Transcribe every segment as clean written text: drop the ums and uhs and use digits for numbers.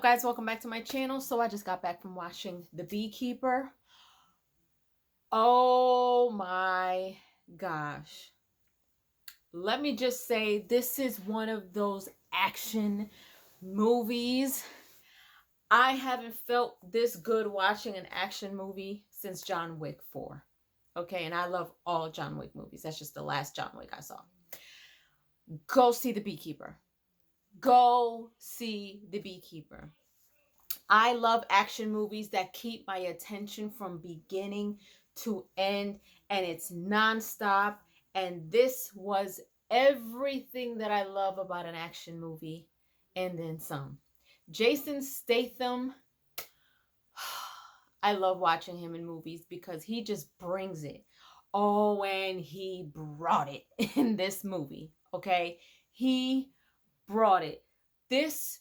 up, guys? Welcome back to my channel. So I just got back from watching The Beekeeper. Oh my gosh. Let me just say, this is one of those action movies. I haven't felt this good watching an action movie since John Wick 4. Okay, and I love all John Wick movies. That's just the last John Wick I saw. Go see The Beekeeper. Go see The Beekeeper. I love action movies that keep my attention from beginning to end, and it's nonstop. And this was everything that I love about an action movie, and then some. Jason Statham, I love watching him in movies because he just brings it. Oh, and he brought it in this movie, okay? He brought it. This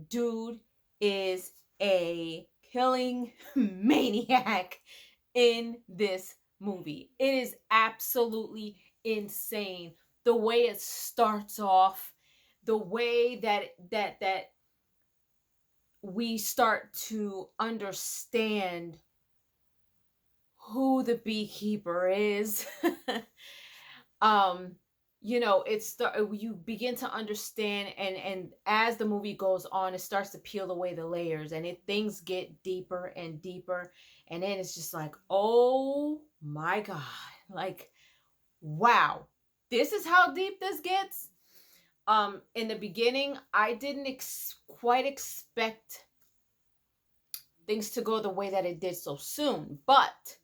dude is a killing maniac in this movie. It is absolutely insane. The way it starts off, the way that we start to understand who the beekeeper is. You know, you begin to understand, and as the movie goes on, it starts to peel away the layers, and things get deeper and deeper, and then it's just like, oh my god, like, wow, this is how deep this gets. In the beginning, I didn't quite expect things to go the way that it did so soon, but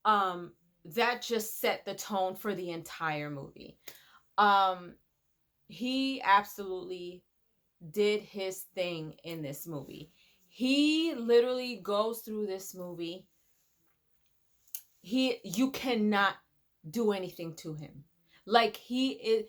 that just set the tone for the entire movie. He absolutely did his thing in this movie. He literally goes through this movie. You cannot do anything to him. Like, he is.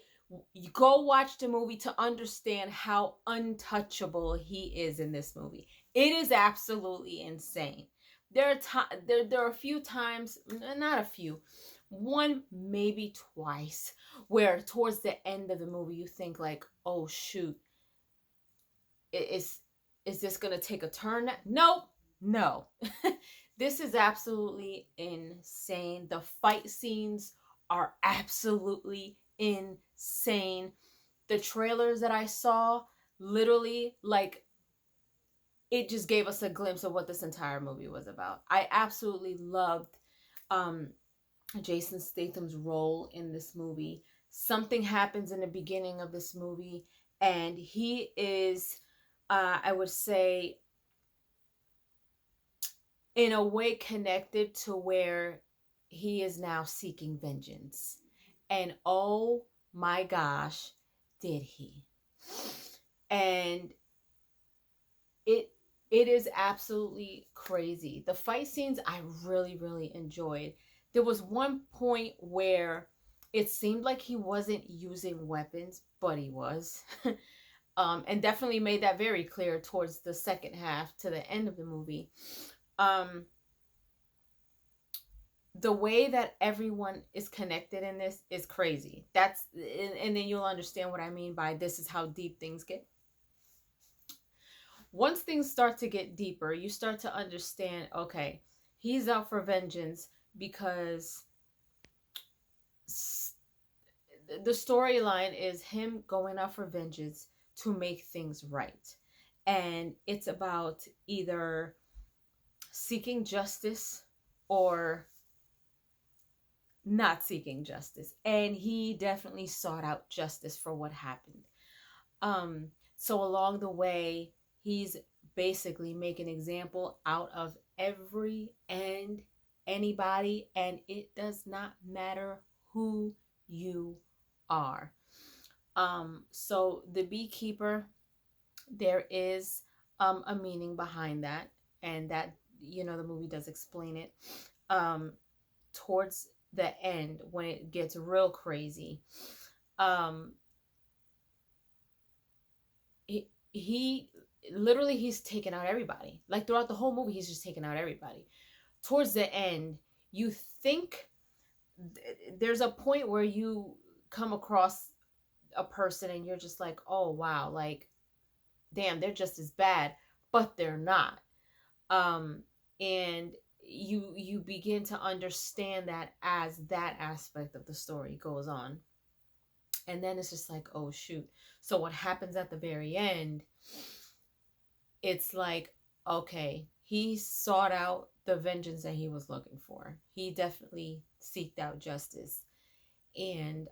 You go watch the movie to understand how untouchable he is in this movie. It is absolutely insane. There are a few times, not a few, one maybe twice, where towards the end of the movie you think like, oh shoot, is this gonna take a turn? Nope, no. This is absolutely insane. The fight scenes are absolutely insane. The trailers that I saw, literally, like, it just gave us a glimpse of what this entire movie was about. I absolutely loved Jason Statham's role in this movie. Something happens in the beginning of this movie, and he is, I would say, in a way connected to where he is now seeking vengeance. And oh my gosh, did he. And it is absolutely crazy. The fight scenes I really enjoyed. There was one point where it seemed like he wasn't using weapons, but he was. And definitely made that very clear towards the second half to the end of the movie. The way that everyone is connected in this is crazy. And then you'll understand what I mean by this is how deep things get. Once things start to get deeper, you start to understand, okay, he's out for vengeance because the storyline is him going out for vengeance to make things right. And it's about either seeking justice or not seeking justice. And he definitely sought out justice for what happened. So along the way, he's basically making an example out of every and anybody, and it does not matter who you are. So the beekeeper, there is a meaning behind that, and that, you know, the movie does explain it. Towards the end, when it gets real crazy, he literally, he's taking out everybody. Like, throughout the whole movie, he's just taking out everybody. Towards the end, you think there's a point where you come across a person and you're just like, oh wow, like, damn, they're just as bad. but they're not. And you begin to understand that as that aspect of the story goes on. And then it's just like, oh shoot. So what happens at the very end, it's like, okay, he sought out the vengeance that he was looking for. He definitely seeked out justice. And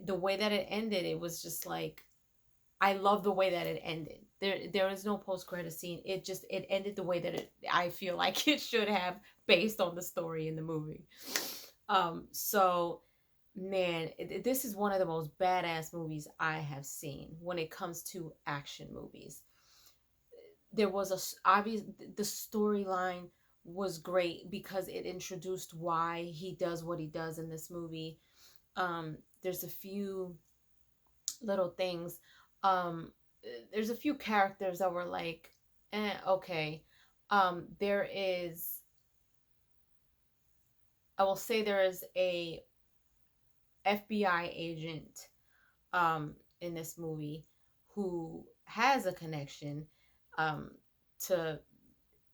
the way that it ended, it was just like, I love the way that it ended. There is no post-credit scene. It ended the way that I feel like it should have, based on the story in the movie. So man, this is one of the most badass movies I have seen when it comes to action movies. There was the storyline was great because it introduced why he does what he does in this movie. There's a few little things. There's a few characters that were like, okay. There is, I will say, there is a FBI agent in this movie who has a connection to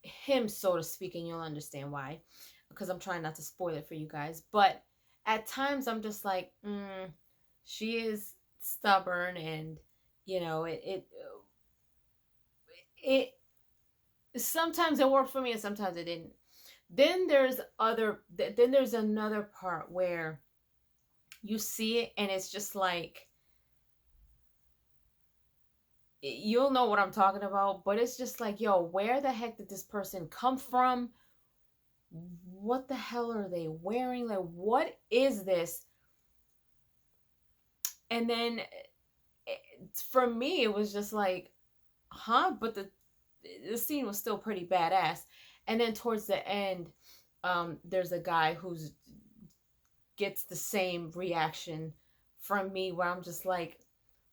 him, so to speak, and you'll understand why, because I'm trying not to spoil it for you guys. But at times I'm just like, she is stubborn, and you know, it sometimes it worked for me and sometimes it didn't. Then there's another part where you see it and it's just like, you'll know what I'm talking about, but it's just like, yo, where the heck did this person come from? What the hell are they wearing? Like, what is this? And then for me, it was just like, huh? But the scene was still pretty badass. And then towards the end, there's a guy who's gets the same reaction from me, where I'm just like,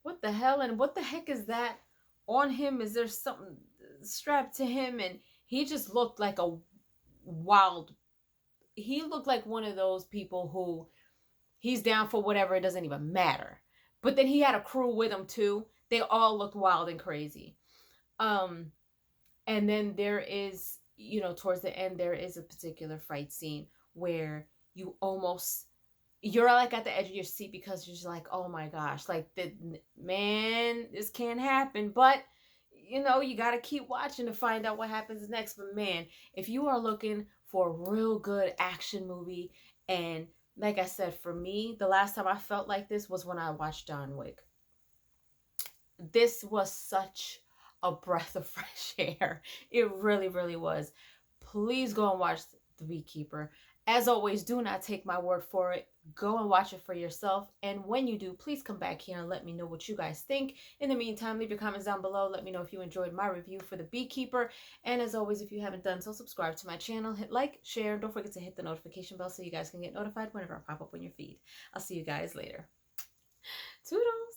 what the hell? And what the heck is that on him? Is there something strapped to him? And he just looked like he looked like one of those people who he's down for whatever, it doesn't even matter. But then he had a crew with him too. They all looked wild and crazy. And then there is, towards the end, there is a particular fight scene where you're like at the edge of your seat, because you're just like, oh my gosh, like, man, this can't happen. But you got to keep watching to find out what happens next. But man, if you are looking for a real good action movie, and like I said, for me, the last time I felt like this was when I watched John Wick. This was such a breath of fresh air. It really, really was. Please go and watch The Beekeeper. As always, do not take my word for it. Go and watch it for yourself. And when you do, please come back here and let me know what you guys think. In the meantime, leave your comments down below. Let me know if you enjoyed my review for The Beekeeper. And as always, if you haven't done so, subscribe to my channel. Hit like, share, and don't forget to hit the notification bell so you guys can get notified whenever I pop up on your feed. I'll see you guys later. Toodles!